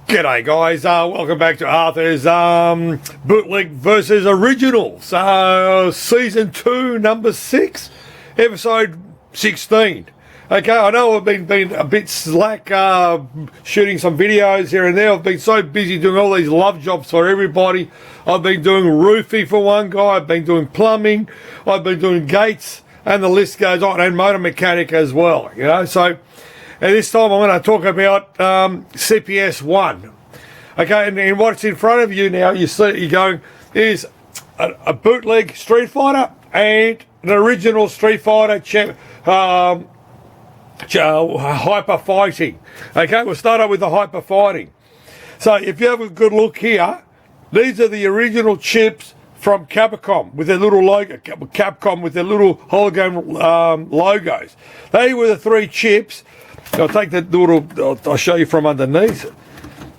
G'day guys, welcome back to Arthur's Bootleg versus Original. So, Season 2, Number 6, Episode 16. Okay, I know I've been a bit slack shooting some videos here and there. I've been so busy doing all these love jobs for everybody. I've been doing roofing for one guy, I've been doing plumbing, I've been doing gates, and the list goes on, and motor mechanic as well, you know. So, and this time I'm going to talk about CPS-1. Okay, and what's in front of you now, you see, you're going, is a bootleg Street Fighter and an original Street Fighter hyper fighting. Okay, we'll start out with the hyper fighting. So if you have a good look here, these are the original chips from Capcom with their little logo, Capcom with their little hologram logos. They were the three chips. I'll take the little, I'll show you from underneath.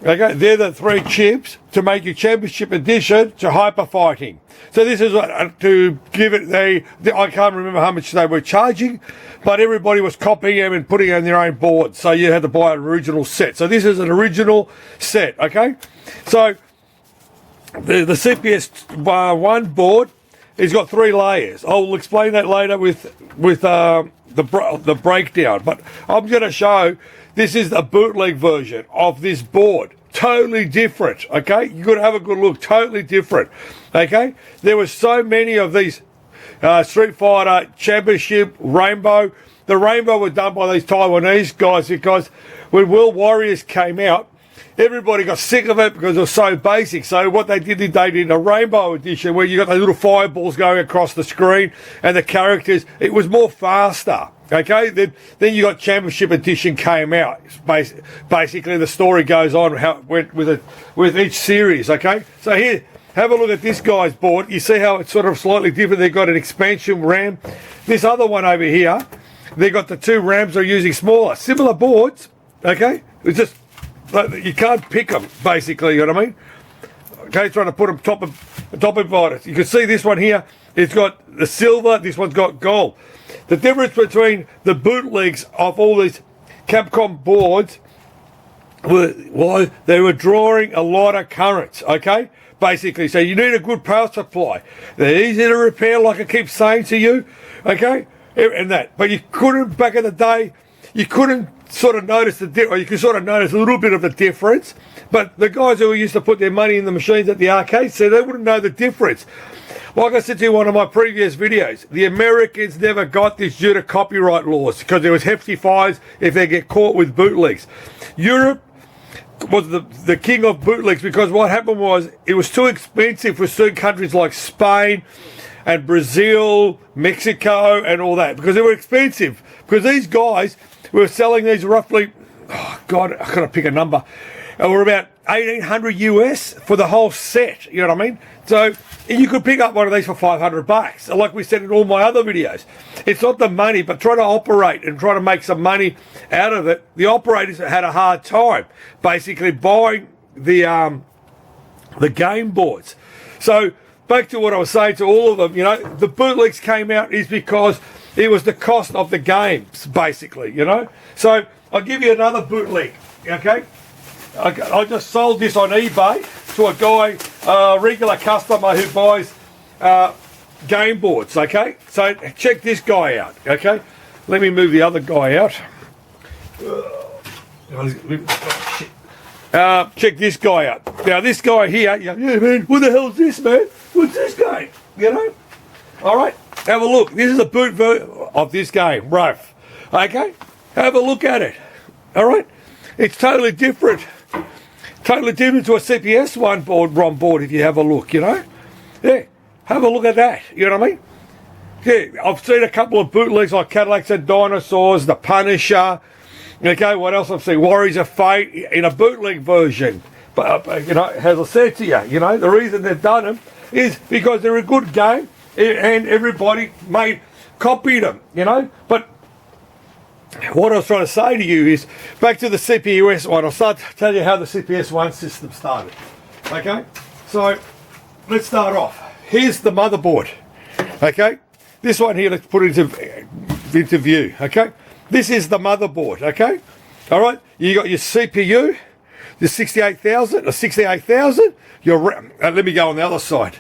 Okay, they're the three chips to make your championship edition to hyper fighting. So this is to give it I can't remember how much they were charging, but everybody was copying them and putting it on their own board. So you had to buy an original set. So this is an original set, okay? So the CPS-1 board has got 3 layers. I'll explain that later with the breakdown, but I'm going to show this is the bootleg version of this board. Totally different, okay? You've got to have a good look. Totally different, okay? There were so many of these Street Fighter Championship Rainbow. The Rainbow were done by these Taiwanese guys because when World Warriors came out, everybody got sick of it because it was so basic. So what they did a Rainbow edition where you got the little fireballs going across the screen and the characters. It was more faster. Okay, then you got Championship Edition came out. Basically, the story goes on how it went with each series. Okay, so here, have a look at this guy's board. You see how it's sort of slightly different. They've got an expansion RAM. This other one over here, they got the 2 RAMs they're using smaller, similar boards. Okay, it's just you can't pick them. Basically, you know what I mean? Okay, trying to put them top of bottom. You can see this one here. It's got the silver. This one's got gold. The difference between the bootlegs of all these Capcom boards was they were drawing a lot of currents, okay? Basically, so you need a good power supply. They're easy to repair, like I keep saying to you, okay? And that. But you couldn't, back in the day, you couldn't sort of notice or you could sort of notice a little bit of the difference. But the guys who used to put their money in the machines at the arcade said they wouldn't know the difference. Like I said to you in one of my previous videos, the Americans never got this due to copyright laws because there was hefty fines if they get caught with bootlegs. Europe was the king of bootlegs because what happened was it was too expensive for certain countries like Spain and Brazil, Mexico and all that because they were expensive. Because these guys were selling these roughly, oh God, I've got to pick a number, were about 1,800 US for the whole set, you know what I mean? So you could pick up one of these for $500. Like we said in all my other videos, it's not the money, but try to operate and try to make some money out of it. The operators had a hard time basically buying the game boards. So back to what I was saying to all of them, you know, the bootlegs came out is because it was the cost of the games, basically, you know. So I'll give you another bootleg, okay? I just sold this on eBay to a guy, a regular customer who buys game boards, okay? So check this guy out, okay? Let me move the other guy out. Check this guy out. Now this guy here, yeah man, what the hell is this, man? What's this game? You know? All right, have a look. This is a boot version of this game, Varth. Okay? Have a look at it. All right? It's totally different. Totally different to a CPS-1 ROM board if you have a look, you know? Yeah, have a look at that, you know what I mean? Yeah, I've seen a couple of bootlegs like Cadillacs and Dinosaurs, the Punisher, okay, what else I've seen? Warriors of Fate in a bootleg version. But, you know, as I said to you, you know, the reason they've done them is because they're a good game and everybody copied them, you know? But what I was trying to say to you is, back to the CPS-1, I'll start to tell you how the CPS-1 system started. Okay? So, let's start off. Here's the motherboard. Okay? This one here, let's put it into view. Okay? This is the motherboard. Okay? Alright? You got your CPU. the 68,000 or 68,000. Your RAM, let me go on the other side.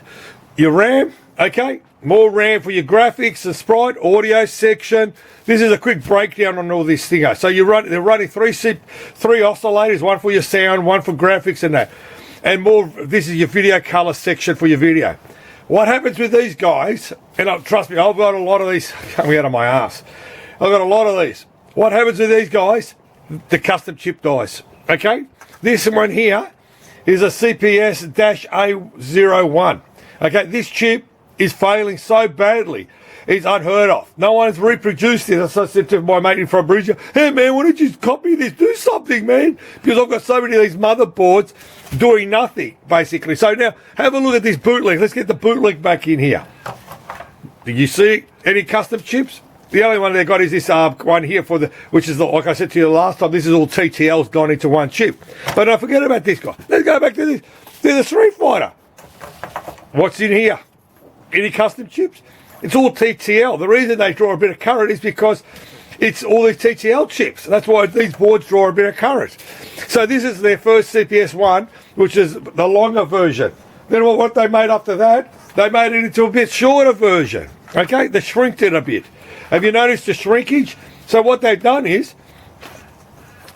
Your RAM, okay, more RAM for your graphics, the sprite, audio section. This is a quick breakdown on all these things. So they're running three oscillators, one for your sound, one for graphics and that. And more, this is your video color section for your video. What happens with these guys, and trust me, I've got a lot of these coming out of my ass. I've got a lot of these. What happens with these guys? The custom chip dies, okay? This one here is a CPS-A-01. Okay, this chip is failing so badly, it's unheard of. No one's reproduced it. As I said to my mate in Fabrizio, hey man, why don't you copy this? Do something, man. Because I've got so many of these motherboards doing nothing, basically. So now, have a look at this bootleg. Let's get the bootleg back in here. Do you see any custom chips? The only one they got is this one here which is like I said to you last time, this is all TTLs gone into one chip. But don't forget about this guy. Let's go back to this. They're the Street Fighter. What's in here? Any custom chips? It's all TTL. The reason they draw a bit of current is because it's all these TTL chips. That's why these boards draw a bit of current. So this is their first CPS-1, which is the longer version. Then what they made after that, they made it into a bit shorter version. Okay, they shrinked it a bit. Have you noticed the shrinkage? So what they've done is,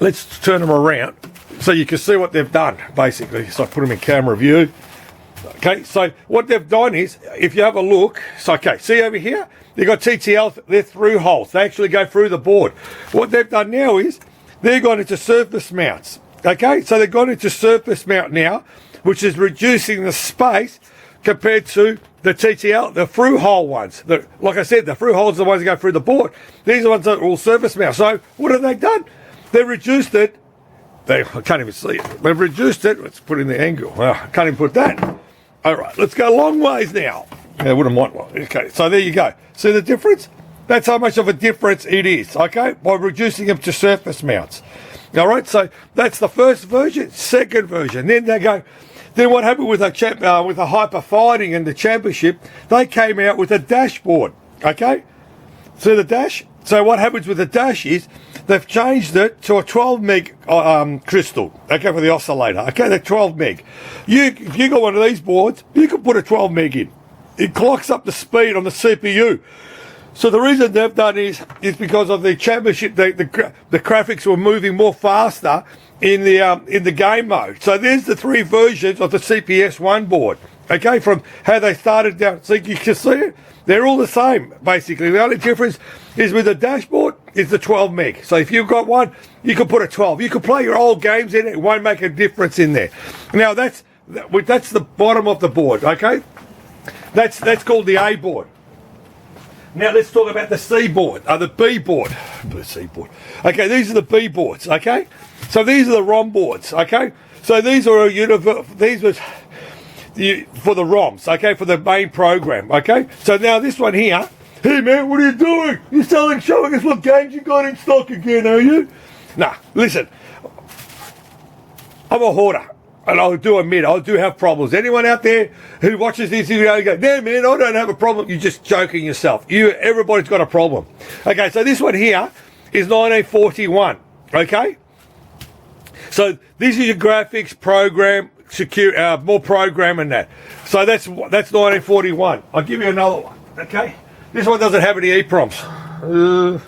let's turn them around so you can see what they've done, basically. So I put them in camera view. Okay, so what they've done is, if you have a look, so okay, see over here, you've got TTL, they're through holes. They actually go through the board. What they've done now is, they've gone into surface mounts. Okay, so they've gone into surface mount now, which is reducing the space compared to the TTL, the through hole ones. Like I said, the through holes are the ones that go through the board. These are the ones that are all surface mount. So what have they done? They reduced it. I can't even see it. They've reduced it. Let's put in the angle. Well, I can't even put that. All right, let's go long ways now. I wouldn't want one. Okay, so there you go. See the difference? That's how much of a difference it is, okay, by reducing them to surface mounts. All right, so that's the first version. Second version. Then they go, then what happened with the hyper fighting and the championship, they came out with a dashboard, okay? See the dash? So what happens with the dash is they've changed it to a 12 meg crystal, okay, for the oscillator. Okay, they're 12 meg. If you got one of these boards, you can put a 12 meg in. It clocks up the speed on the CPU. So the reason they've done is because of the championship, the graphics were moving more faster in the game mode. So there's the three versions of the CPS-1 board. Okay, from how they started down. So you can see it. They're all the same, basically. The only difference is with the dashboard is the 12 meg. So if you've got one, you can put a 12. You can play your old games in it. It won't make a difference in there. Now that's the bottom of the board. Okay, that's called the A board. Now let's talk about the C board, the B board, the C board. Okay, these are the B boards. Okay, so these are the ROM boards. Okay, so these are these were for the ROMs. Okay, for the main program. Okay, so now this one here. Hey man, what are you doing? You're showing us what games you got in stock again, are you? Nah, listen. I'm a hoarder. And I do admit, I do have problems. Anyone out there who watches this video and go, no man, I don't have a problem. You're just joking yourself. Everybody's got a problem. Okay, so this one here is 1941. Okay? So this is your graphics program, secure, more program and that. So that's 1941. I'll give you another one. Okay? This one doesn't have any EEPROMs.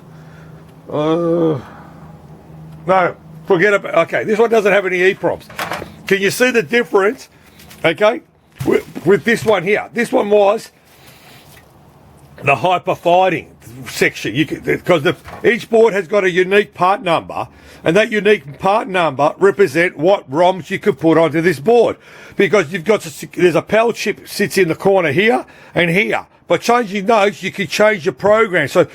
No, forget about. Okay, this one doesn't have any EEPROMs. Can you see the difference, okay, with this one here? This one was the hyper fighting section, because each board has got a unique part number, and that unique part number represent what ROMs you could put onto this board. Because there's a PAL chip sits in the corner here and here. By changing those, you can change your program. So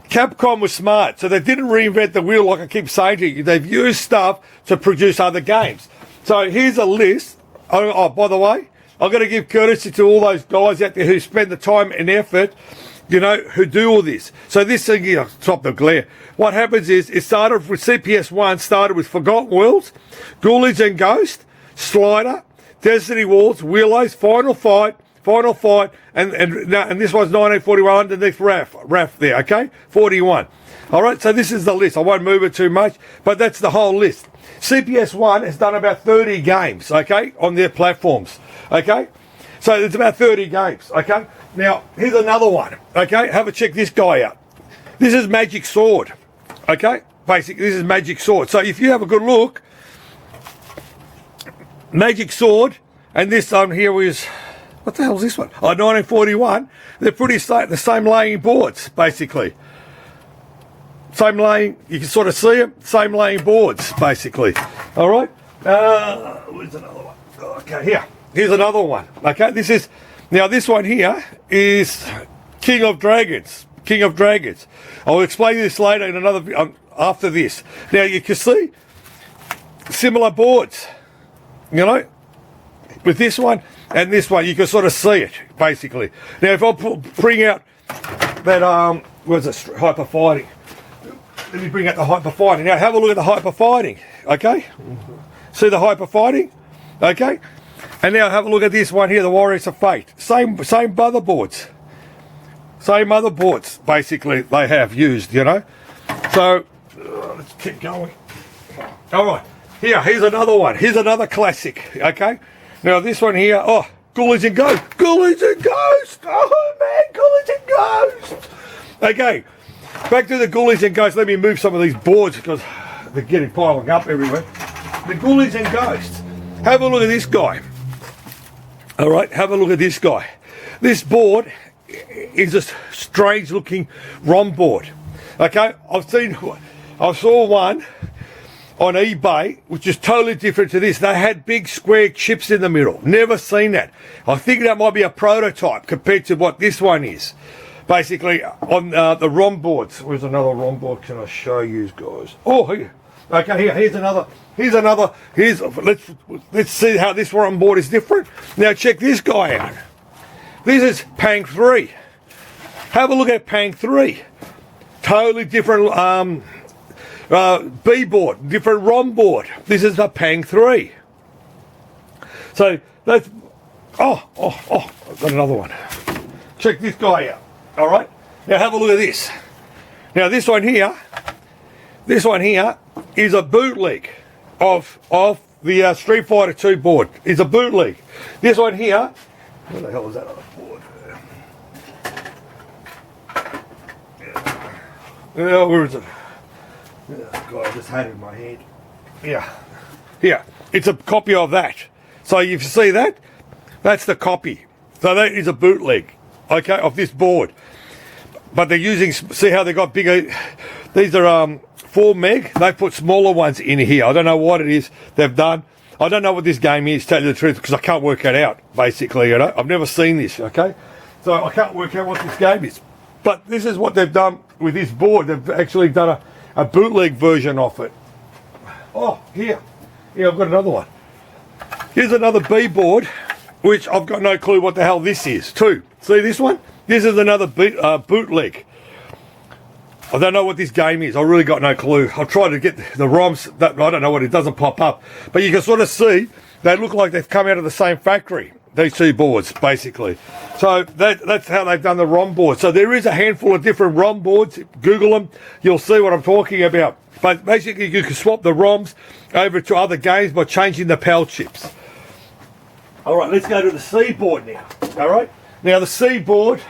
Capcom was smart, so they didn't reinvent the wheel like I keep saying to you. They've used stuff to produce other games. So here's a list. Oh, by the way, I'm going to give courtesy to all those guys out there who spend the time and effort, who do all this. So this thing here, stop the glare. What happens is, it started with CPS-1, started with Forgotten Worlds, Ghouls and Ghosts, Slider, Destiny Wars, Willows, Final Fight, Final Fight, and this one's 1941 underneath RAF there, okay? 41. All right, so this is the list. I won't move it too much, but that's the whole list. CPS-1 has done about 30 games, okay, on their platforms, okay? So it's about 30 games, okay? Now, here's another one, okay? Have a check this guy out. This is Magic Sword, okay? Basically, this is Magic Sword. So if you have a good look, Magic Sword, and this one here is, what the hell is this one? Oh, 1941. They're pretty the same laying boards, basically. Same laying, you can sort of see them, same laying boards, basically. All right? Where's another one? Okay, here. Here's another one. Okay, now this one here is King of Dragons. King of Dragons. I'll explain this later in another, after this. Now you can see similar boards, you know, with this one and this one, you can sort of see it, basically. Now if I bring out that, where's it, Hyper Fighting. Let me bring out the Hyper Fighting. Now have a look at the Hyper Fighting, okay? See the Hyper Fighting? Okay? And now have a look at this one here, the Warriors of Fate. Same motherboards. Same motherboards, basically, they have used, you know? So, let's keep going. All right, here's another one. Here's another classic, okay? Now this one here, oh, Ghouls and Ghosts. Ghouls and Ghosts! Oh man, Ghouls and Ghosts! Okay, back to the Ghouls and Ghosts. Let me move some of these boards because they're getting piling up everywhere. The Ghouls and Ghosts. Have a look at this guy. All right, have a look at this guy. This board is a strange looking ROM board. Okay, I saw one on eBay which is totally different to this. They had big square chips in the middle. Never seen that. I think that might be a prototype compared to what this one is. Basically on the ROM boards. Where's another ROM board? Can I show you guys? Oh, here. Okay, here's another. Let's see how this ROM board is different. Now check this guy out. This is Pang 3. Have a look at Pang 3. Totally different B board, different ROM board. This is a Pang 3. So that's, I've got another one. Check this guy out. All right. Now have a look at this. Now this one here is a bootleg of the Street Fighter 2 board. It's a bootleg. This one here, where the hell is that other board? Yeah, where is it? God, I just had it in my head. Yeah. Here. It's a copy of that. So if you see that, that's the copy. So that is a bootleg, okay, of this board. But they're using, see how they got bigger, these are 4 meg, they put smaller ones in here. I don't know what it is they've done. I don't know what this game is, to tell you the truth, because I can't work it out, basically, you know. I've never seen this, okay? So I can't work out what this game is. But this is what they've done with this board. They've actually done a bootleg version of it. Oh, here. Yeah, I've got another one. Here's another B board, which I've got no clue what the hell this is, too. See this one? This is another bootleg. I don't know what this game is. I really got no clue. I've tried to get the ROMs. I don't know what it doesn't pop up. But you can sort of see they look like they've come out of the same factory, these two boards, basically. So that's how they've done the ROM board. So there is a handful of different ROM boards. Google them. You'll see what I'm talking about. But basically you can swap the ROMs over to other games by changing the PAL chips. All right, let's go to the C board now. All right. Now the C board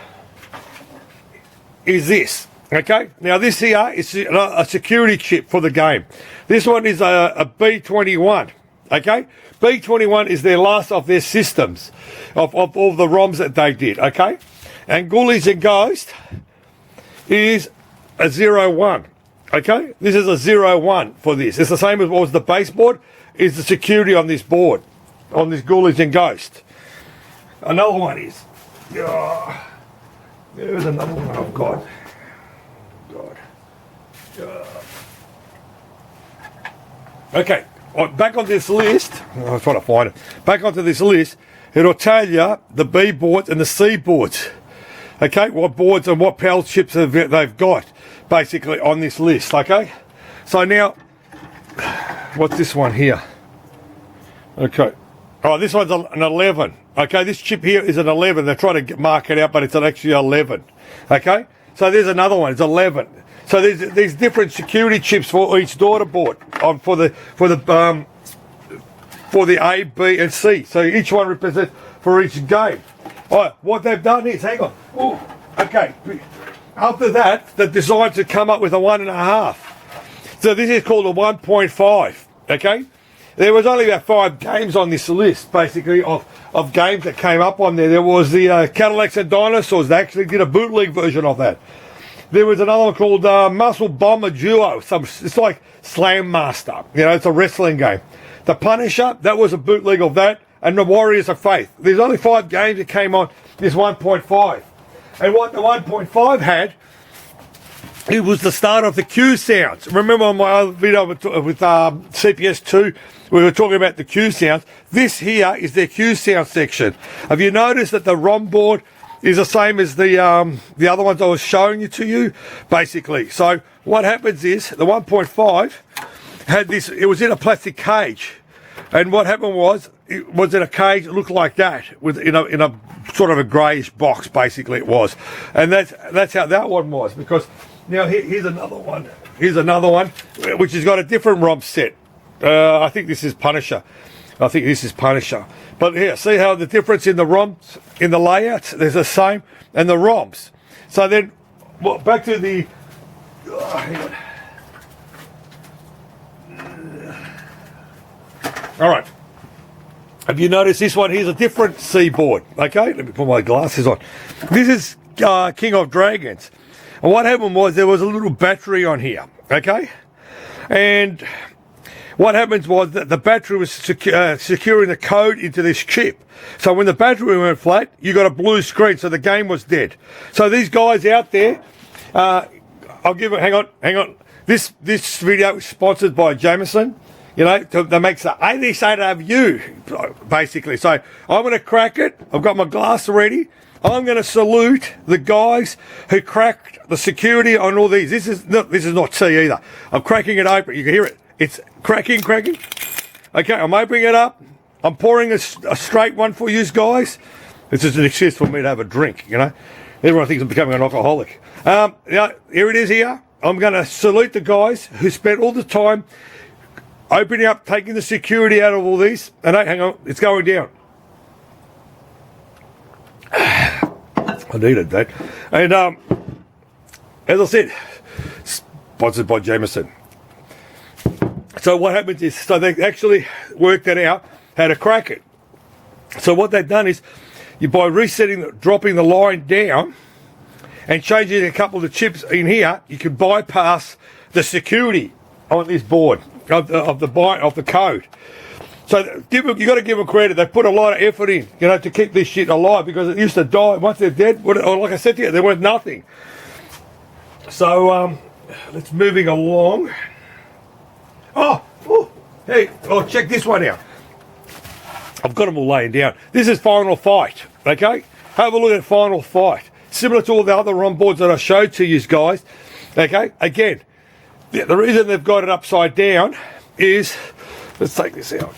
is this. Okay, now this here is a security chip for the game. This one is a B-21, okay? B-21 is their last of their systems, of all the ROMs that they did, okay? And Ghouls and Ghosts is a 01, okay? This is a 01 for this. It's the same as what was the base board, is the security on this board, on this Ghouls and Ghosts. Another one is, there's another one I've got. Okay, back on this list, I'm trying to find it. Back onto this list, it'll tell you the B boards and the C boards. Okay, what boards and what PAL chips they've got, basically, on this list, okay? So now, what's this one here? Okay, Oh, this one's an 11. Okay, this chip here is an 11. They're trying to mark it out, but it's actually 11. Okay, so there's another one. It's 11. So there's these different security chips for each daughter board for the A, B, and C. So each one represents for each game. All right, what they've done is, hang on. Ooh, okay. After that, the designs have come up with a 1.5. So this is called a 1.5. Okay. There was only about 5 games on this list, basically, of games that came up on there. There was the Cadillacs and Dinosaurs. They actually did a bootleg version of that. There was another one called Muscle Bomber Duo. It's like Slam Master. You know, it's a wrestling game. The Punisher, that was a bootleg of that. And the Warriors of Faith. There's only 5 games that came on this 1.5. And what the 1.5 had, it was the start of the Q sounds. Remember on my other video with CPS-2, we were talking about the Q sounds. This here is their Q sound section. Have you noticed that the ROM board is the same as the other ones I was showing you to you? Basically. So what happens is the 1.5 had this, it was in a plastic cage. And what happened was, it was in a cage that looked like that, with in a sort of a greyish box, basically it was. And that's how that one was, because now here's another one. Here's another one, which has got a different ROM set. I think this is Punisher. But here, see how the difference in the ROMs, in the layouts, there's the same, and the ROMs. So then, well, back to the... hang on. All right. Have you noticed this one? Here's a different C board. Okay, let me put my glasses on. This is King of Dragons. And what happened was there was a little battery on here. Okay, and what happens was that the battery was securing the code into this chip. So when the battery went flat, you got a blue screen, so the game was dead. So these guys out there, I'll give it. Hang on. This video is sponsored by Jameson. You know, that makes the 87 of you, basically. So I'm going to crack it. I've got my glass ready. I'm going to salute the guys who cracked the security on all these. This is not tea either. I'm cracking it open. You can hear it. It's cracking. Okay, I'm opening it up. I'm pouring a straight one for you guys. This is an excuse for me to have a drink, you know. Everyone thinks I'm becoming an alcoholic. Here it is here. I'm going to salute the guys who spent all the time opening up, taking the security out of all these. And hang on, it's going down. I needed that. And as I said, sponsored by Jameson. So what happens is, so they actually worked it out how to crack it. So what they've done is, by resetting, dropping the line down and changing a couple of the chips in here, you can bypass the security on this board of the code. So you got to give them credit. They put a lot of effort in, you know, to keep this shit alive, because it used to die. Once they're dead, like I said to you, they're worth nothing. So let's moving along. Hey, check this one out. I've got them all laying down. This is Final Fight. Okay, have a look at Final Fight. Similar to all the other ROM boards that I showed to you guys. Okay, again, the reason they've got it upside down is, let's take this out.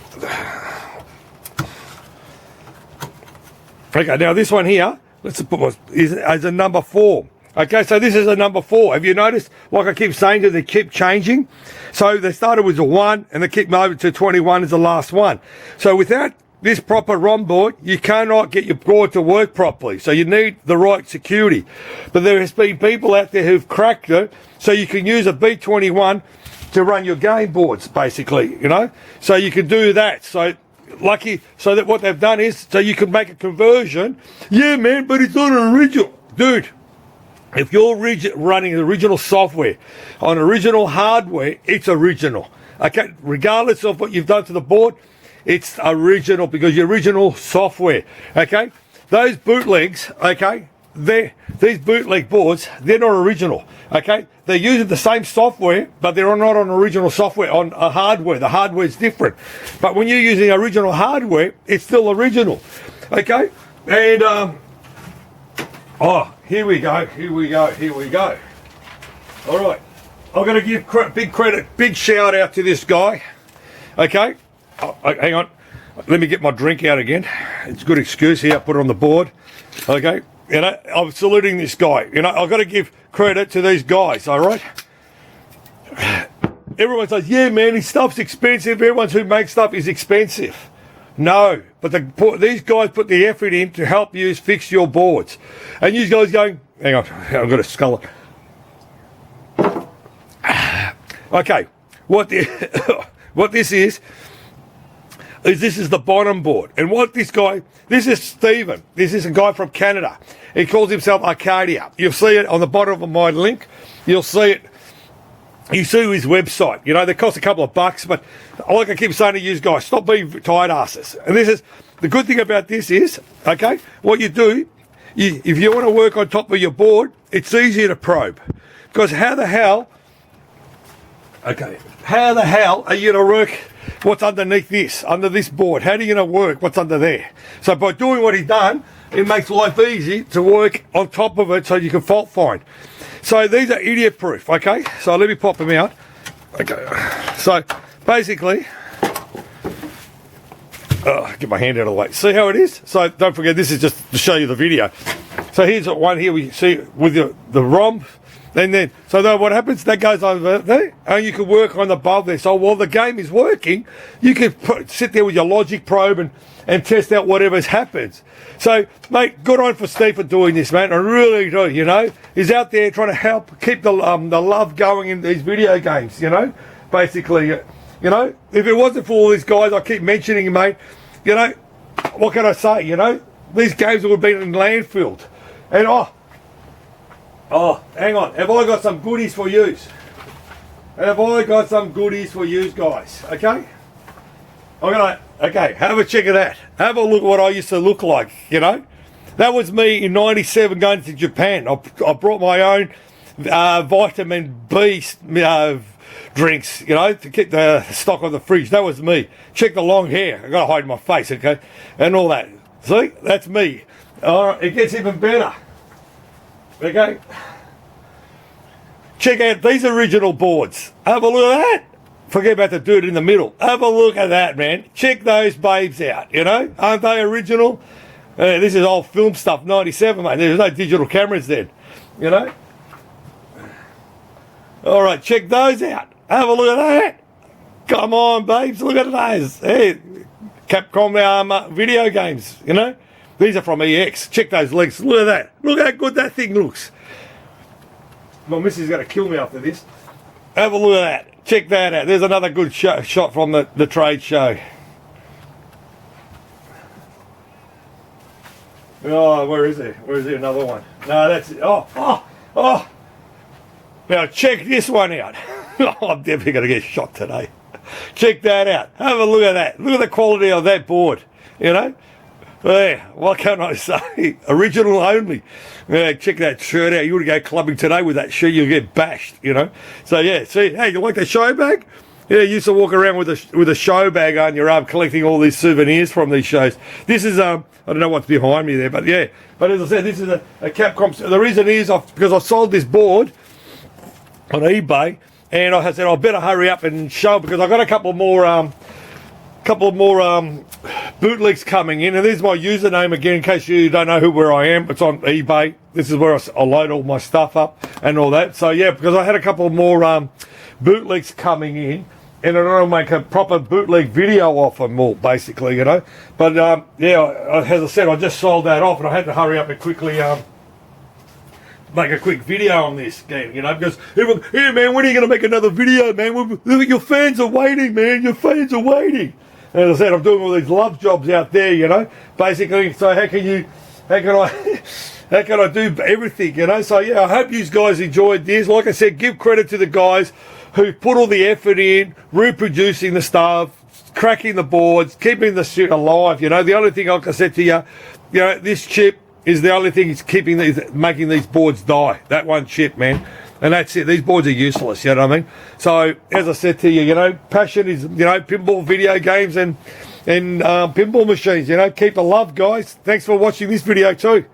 Okay, now this one here, let's put is a number 4. Okay, so this is a number 4. Have you noticed, like I keep saying, that they keep changing? So they started with a 1 and they keep moving to 21 as the last one. So without this proper ROM board, you cannot get your board to work properly. So you need the right security. But there has been people out there who've cracked it, so you can use a B-21 to run your game boards, basically, you know. So you can do that. So lucky, so that what they've done is, so you can make a conversion. Yeah, man, but it's not an original. Dude, if you're running the original software on original hardware, it's original. Okay, regardless of what you've done to the board, it's original, because your original software. Okay, those bootlegs, okay, these bootleg boards, they're not original. Okay, they're using the same software, but they're not on original software, on a hardware. The hardware is different. But when you're using original hardware, it's still original. Okay, and here we go. All right, I'm going to give big credit, big shout out to this guy. Okay, hang on. Let me get my drink out again. It's a good excuse here. I put it on the board. Okay. You know, I'm saluting this guy. You know, I've got to give credit to these guys, all right? Everyone says, yeah, man, his stuff's expensive. Everyone who makes stuff is expensive. No, but these guys put the effort in to help you fix your boards. And you guys going, hang on, I've got to skull it. Okay, what this is this is the bottom board. And what this is Stephen. This is a guy from Canada. He calls himself Arcadia. You'll see it on the bottom of my link. You'll see it. You see his website. You know, they cost a couple of bucks, but like I keep saying to you guys, stop being tired asses. And this is, the good thing about this is, okay, what you do, if you want to work on top of your board, it's easier to probe. Because how the hell are you going to work what's underneath this, under this board? How are you going to work what's under there? So by doing what he's done, it makes life easy to work on top of it so you can fault find. So these are idiot proof, okay? So let me pop them out. Okay, so basically, get my hand out of the way. See how it is? So don't forget, this is just to show you the video. So here's one here we see with the ROM. And then, so what happens, that goes over there, and you can work on above there. So while the game is working, you can sit there with your logic probe and test out whatever's happens. So, mate, good on for Steve for doing this, man. I really do, you know. He's out there trying to help keep the love going in these video games, you know. Basically, you know, if it wasn't for all these guys I keep mentioning, mate, you know, what can I say, you know? These games would have been in landfill. And, hang on. Have I got some goodies for yous? Have I got some goodies for yous guys? Okay? Okay, have a check of that. Have a look at what I used to look like, you know? That was me in 97 going to Japan. I brought my own vitamin B drinks, you know, to keep the stock on the fridge. That was me. Check the long hair. I got to hide my face, okay? And all that. See? That's me. All right, it gets even better. Okay, check out these original boards. Have a look at that. Forget about the dude in the middle. Have a look at that, man. Check those babes out, you know. Aren't they original? This is old film stuff, 97, mate. There's no digital cameras then, you know. All right, check those out. Have a look at that. Come on, babes, look at those. Hey, Capcom video games, you know. These are from EX. Check those legs. Look at that. Look how good that thing looks. My missus is going to kill me after this. Have a look at that. Check that out. There's another good shot from the trade show. Oh, where is there? Where is there another one? No, that's it. Oh. Now check this one out. I'm definitely going to get shot today. Check that out. Have a look at that. Look at the quality of that board. You know? Yeah, what can I say? Original only. Yeah, check that shirt out. You would go clubbing today with that shirt, you'll get bashed, you know. So yeah, see, hey, you like the show bag? Yeah, you used to walk around with a show bag on your arm, collecting all these souvenirs from these shows. This is I don't know what's behind me there, but yeah. But as I said, this is a Capcom. The reason is because I sold this board on eBay, and I said I better hurry up and show because I got a couple more bootlegs coming in, and there's my username again in case you don't know where I am. It's on eBay. This is where I load all my stuff up and all that. So yeah, because I had a couple more bootlegs coming in, and I don't make a proper bootleg video off them all, basically, you know. But yeah, as I said, I just sold that off, and I had to hurry up and quickly make a quick video on this game, you know, because everyone, hey man, when are you going to make another video, man? Your fans are waiting, man. Your fans are waiting. As I said, I'm doing all these love jobs out there, you know, basically. So how can I do everything, you know? So yeah, I hope you guys enjoyed this. Like I said, give credit to the guys who put all the effort in, reproducing the stuff, cracking the boards, keeping the shit alive, you know. The only thing, like I said to you, you know, this chip is the only thing that's making these boards die. That one chip, man. And that's it. These boards are useless, you know what I mean? So, as I said to you, you know, passion is, you know, pinball video games and pinball machines, you know. Keep the love, guys. Thanks for watching this video too.